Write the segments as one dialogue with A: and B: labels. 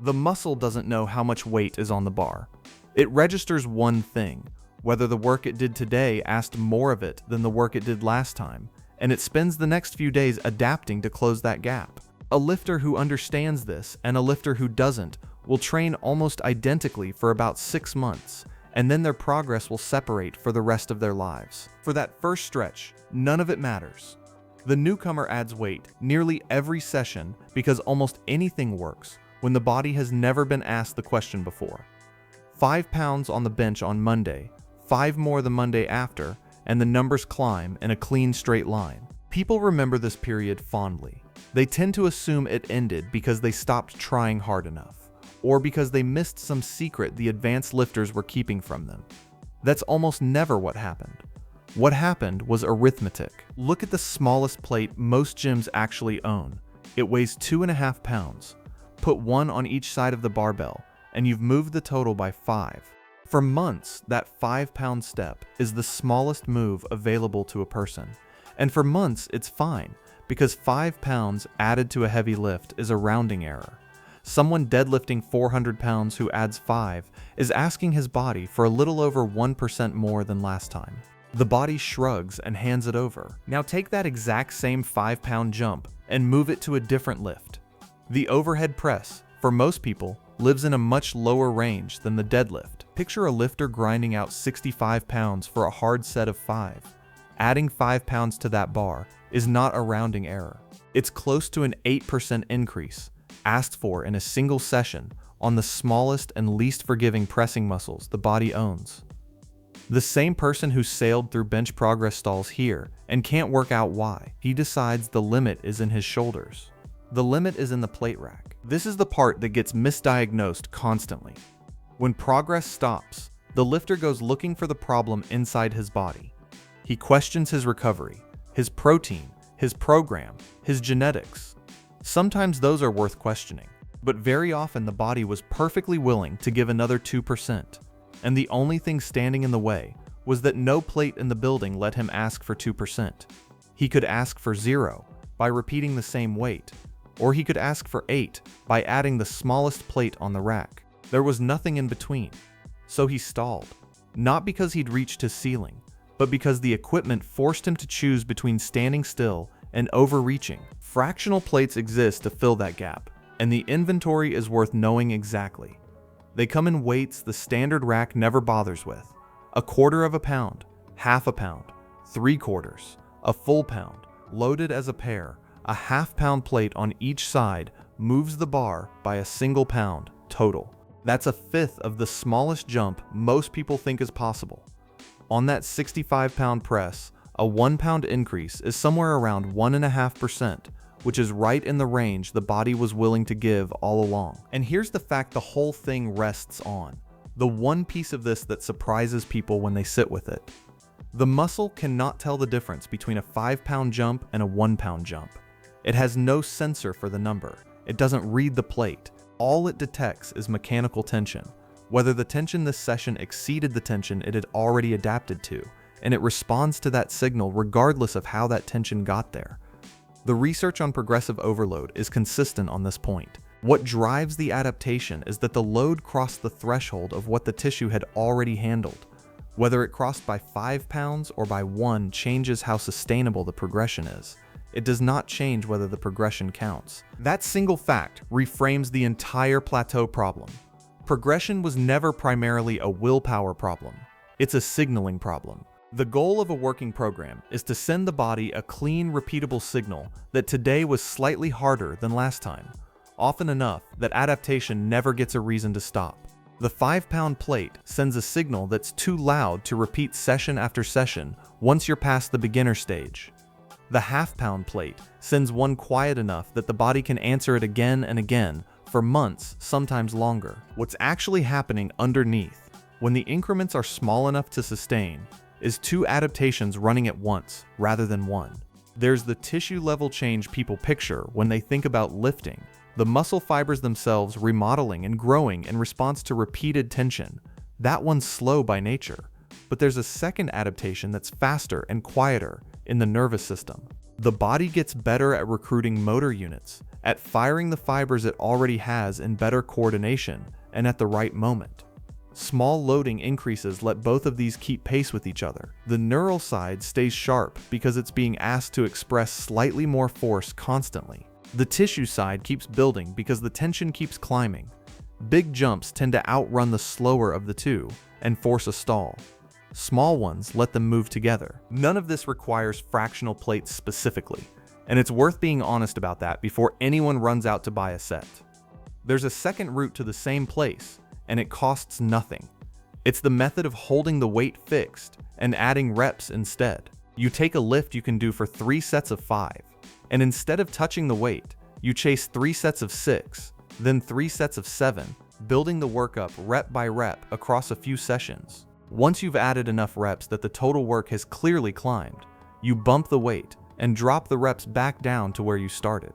A: The muscle doesn't know how much weight is on the bar. It registers one thing: whether the work it did today asked more of it than the work it did last time, and it spends the next few days adapting to close that gap. A lifter who understands this and a lifter who doesn't will train almost identically for about 6 months, and then their progress will separate for the rest of their lives. For that first stretch, none of it matters. The newcomer adds weight nearly every session because almost anything works when the body has never been asked the question before. 5 pounds on the bench on Monday, 5 more the Monday after, and the numbers climb in a clean straight line. People remember this period fondly. They tend to assume it ended because they stopped trying hard enough, or because they missed some secret the advanced lifters were keeping from them. That's almost never what happened. What happened was arithmetic. Look at the smallest plate most gyms actually own. It weighs 2.5 pounds. Put one on each side of the barbell, and you've moved the total by 5. For months, that 5-pound step is the smallest move available to a person. And for months, it's fine, because 5 pounds added to a heavy lift is a rounding error. Someone deadlifting 400 pounds who adds 5 is asking his body for a little over 1% more than last time. The body shrugs and hands it over. Now take that exact same 5-pound jump and move it to a different lift. The overhead press, for most people, lives in a much lower range than the deadlift. Picture a lifter grinding out 65 pounds for a hard set of 5. Adding 5 pounds to that bar is not a rounding error. It's close to an 8% increase, asked for in a single session on the smallest and least forgiving pressing muscles the body owns. The same person who sailed through bench progress stalls here and can't work out why. He decides the limit is in his shoulders. The limit is in the plate rack. This is the part that gets misdiagnosed constantly. When progress stops, the lifter goes looking for the problem inside his body. He questions his recovery, his protein, his program, his genetics. Sometimes those are worth questioning, but very often the body was perfectly willing to give another 2%, and the only thing standing in the way was that no plate in the building let him ask for 2%. He could ask for 0 by repeating the same weight, or he could ask for 8 by adding the smallest plate on the rack. There was nothing in between, so he stalled, not because he'd reached his ceiling, but because the equipment forced him to choose between standing still and overreaching. Fractional plates exist to fill that gap, and the inventory is worth knowing exactly. They come in weights the standard rack never bothers with: 1/4 pound, 1/2 pound, 3/4, a full pound, loaded as a pair. A 1/2 pound plate on each side moves the bar by a single pound total. That's a fifth of the smallest jump most people think is possible. On that 65-pound press, a 1-pound increase is somewhere around 1.5%, which is right in the range the body was willing to give all along. And here's the fact the whole thing rests on, the one piece of this that surprises people when they sit with it. The muscle cannot tell the difference between a 5-pound jump and a 1-pound jump. It has no sensor for the number. It doesn't read the plate. All it detects is mechanical tension, whether the tension this session exceeded the tension it had already adapted to, and it responds to that signal regardless of how that tension got there. The research on progressive overload is consistent on this point. What drives the adaptation is that the load crossed the threshold of what the tissue had already handled. Whether it crossed by 5 pounds or by 1 changes how sustainable the progression is. It does not change whether the progression counts. That single fact reframes the entire plateau problem. Progression was never primarily a willpower problem. It's a signaling problem. The goal of a working program is to send the body a clean, repeatable signal that today was slightly harder than last time, often enough that adaptation never gets a reason to stop. The 5-pound plate sends a signal that's too loud to repeat session after session once you're past the beginner stage. The 1/2 pound plate sends one quiet enough that the body can answer it again and again for months, sometimes longer. What's actually happening underneath, when the increments are small enough to sustain, is 2 adaptations running at once rather than 1. There's the tissue level change people picture when they think about lifting, the muscle fibers themselves remodeling and growing in response to repeated tension. That one's slow by nature. But there's a second adaptation that's faster and quieter in the nervous system. The body gets better at recruiting motor units, at firing the fibers it already has in better coordination and at the right moment. Small loading increases let both of these keep pace with each other. The neural side stays sharp because it's being asked to express slightly more force constantly. The tissue side keeps building because the tension keeps climbing. Big jumps tend to outrun the slower of the two and force a stall. Small ones let them move together. None of this requires fractional plates specifically, and it's worth being honest about that before anyone runs out to buy a set. There's a second route to the same place, and it costs nothing. It's the method of holding the weight fixed and adding reps instead. You take a lift you can do for 3 sets of 5, and instead of touching the weight, you chase 3 sets of 6, then 3 sets of 7, building the workup rep by rep across a few sessions. Once you've added enough reps that the total work has clearly climbed, you bump the weight and drop the reps back down to where you started.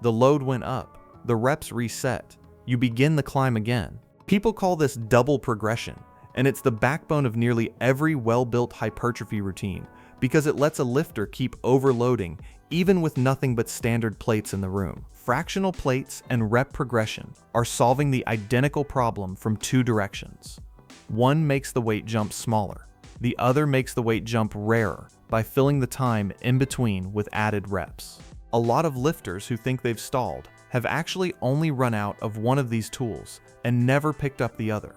A: The load went up, the reps reset, you begin the climb again. People call this double progression, and it's the backbone of nearly every well-built hypertrophy routine because it lets a lifter keep overloading even with nothing but standard plates in the room. Fractional plates and rep progression are solving the identical problem from 2 directions. One makes the weight jump smaller. The other makes the weight jump rarer by filling the time in between with added reps. A lot of lifters who think they've stalled have actually only run out of one of these tools and never picked up the other.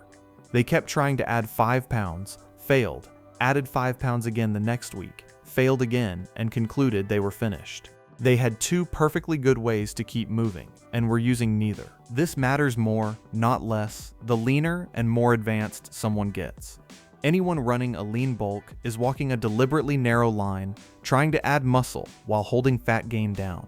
A: They kept trying to add 5 pounds, failed, added 5 pounds again the next week, failed again, and concluded they were finished. They had 2 perfectly good ways to keep moving, and were using neither. This matters more, not less, the leaner and more advanced someone gets. Anyone running a lean bulk is walking a deliberately narrow line, trying to add muscle while holding fat gain down,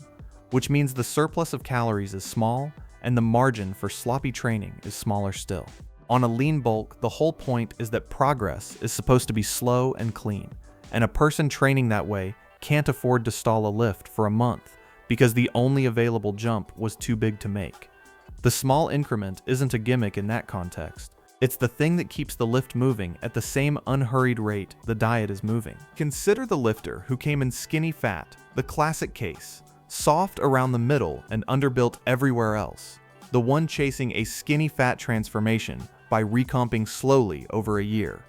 A: which means the surplus of calories is small and the margin for sloppy training is smaller still. On a lean bulk, the whole point is that progress is supposed to be slow and clean, and a person training that way can't afford to stall a lift for a month because the only available jump was too big to make. The small increment isn't a gimmick in that context. It's the thing that keeps the lift moving at the same unhurried rate the diet is moving. Consider the lifter who came in skinny fat, the classic case, soft around the middle and underbuilt everywhere else, the one chasing a skinny fat transformation by recomping slowly over a year.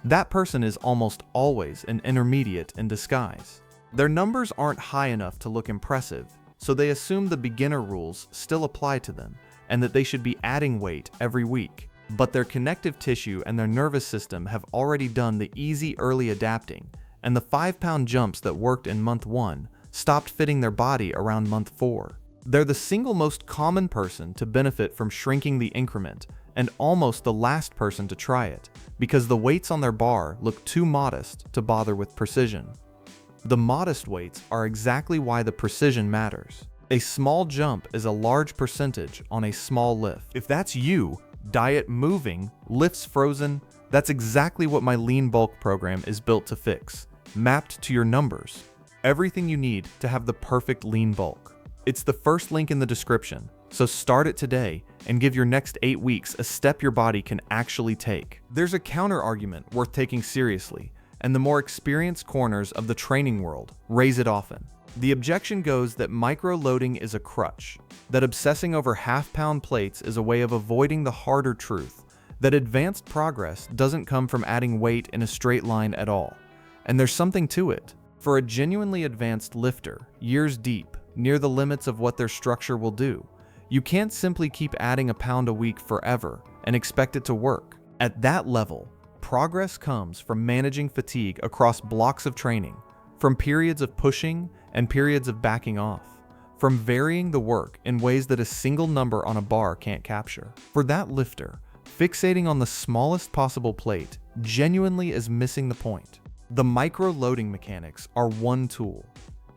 A: That person is almost always an intermediate in disguise. Their numbers aren't high enough to look impressive, so they assume the beginner rules still apply to them and that they should be adding weight every week. But their connective tissue and their nervous system have already done the easy early adapting, and the 5-pound jumps that worked in month 1 stopped fitting their body around month 4. They're the single most common person to benefit from shrinking the increment, and almost the last person to try it, because the weights on their bar look too modest to bother with precision. The modest weights are exactly why the precision matters. A small jump is a large percentage on a small lift. If that's you, diet moving, lifts frozen, that's exactly what my lean bulk program is built to fix, mapped to your numbers. Everything you need to have the perfect lean bulk. It's the first link in the description, so start it today and give your next 8 weeks a step your body can actually take. There's a counter argument worth taking seriously, and the more experienced corners of the training world raise it often. The objection goes that micro-loading is a crutch, that obsessing over half-pound plates is a way of avoiding the harder truth, that advanced progress doesn't come from adding weight in a straight line at all. And there's something to it. For a genuinely advanced lifter, years deep, near the limits of what their structure will do, you can't simply keep adding a pound a week forever and expect it to work. At that level, progress comes from managing fatigue across blocks of training, from periods of pushing and periods of backing off, from varying the work in ways that a single number on a bar can't capture. For that lifter, fixating on the smallest possible plate genuinely is missing the point. The micro-loading mechanics are one tool.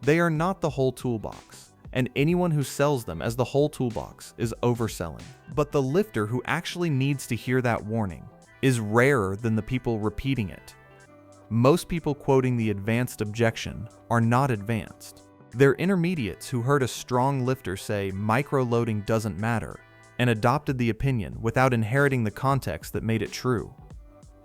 A: They are not the whole toolbox, and anyone who sells them as the whole toolbox is overselling. But the lifter who actually needs to hear that warning is rarer than the people repeating it. Most people quoting the advanced objection are not advanced. They're intermediates who heard a strong lifter say micro-loading doesn't matter and adopted the opinion without inheriting the context that made it true.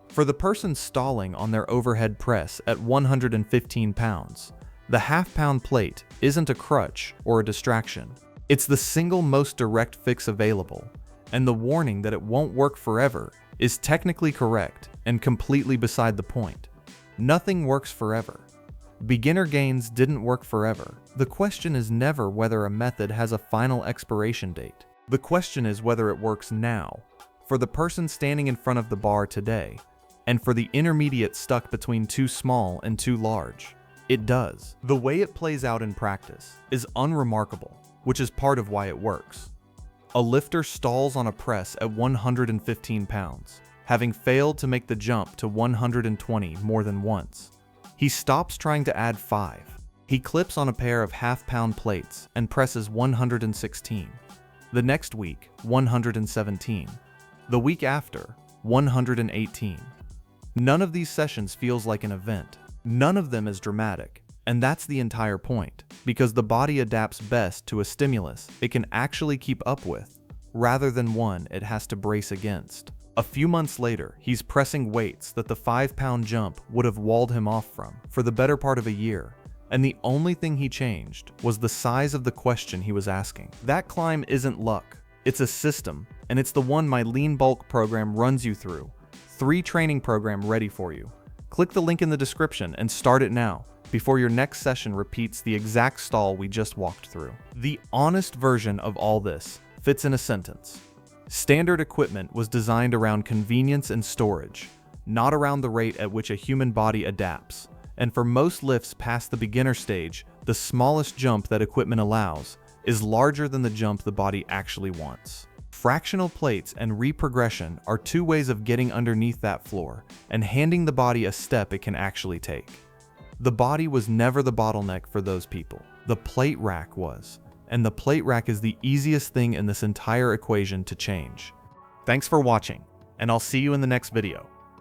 A: For the person stalling on their overhead press at 115 pounds, the half-pound plate isn't a crutch or a distraction. It's the single most direct fix available, and the warning that it won't work forever is technically correct and completely beside the point. Nothing works forever. Beginner gains didn't work forever. The question is never whether a method has a final expiration date. The question is whether it works now, for the person standing in front of the bar today, and for the intermediate stuck between too small and too large. It does. The way it plays out in practice is unremarkable, which is part of why it works. A lifter stalls on a press at 115 pounds, having failed to make the jump to 120 more than once. He stops trying to add 5. He clips on a pair of half-pound plates and presses 116. The next week, 117. The week after, 118. None of these sessions feels like an event. None of them is dramatic. And that's the entire point, because the body adapts best to a stimulus it can actually keep up with, rather than one it has to brace against. A few months later, he's pressing weights that the 5-pound jump would have walled him off from for the better part of a year, and the only thing he changed was the size of the question he was asking. That climb isn't luck, it's a system, and it's the one my lean bulk program runs you through. 3 training program ready for you. Click the link in the description and start it now, before your next session repeats the exact stall we just walked through. The honest version of all this fits in a sentence. Standard equipment was designed around convenience and storage, not around the rate at which a human body adapts. And for most lifts past the beginner stage, the smallest jump that equipment allows is larger than the jump the body actually wants. Fractional plates and reprogression are 2 ways of getting underneath that floor and handing the body a step it can actually take. The body was never the bottleneck for those people. The plate rack was, and the plate rack is the easiest thing in this entire equation to change. Thanks for watching, and I'll see you in the next video.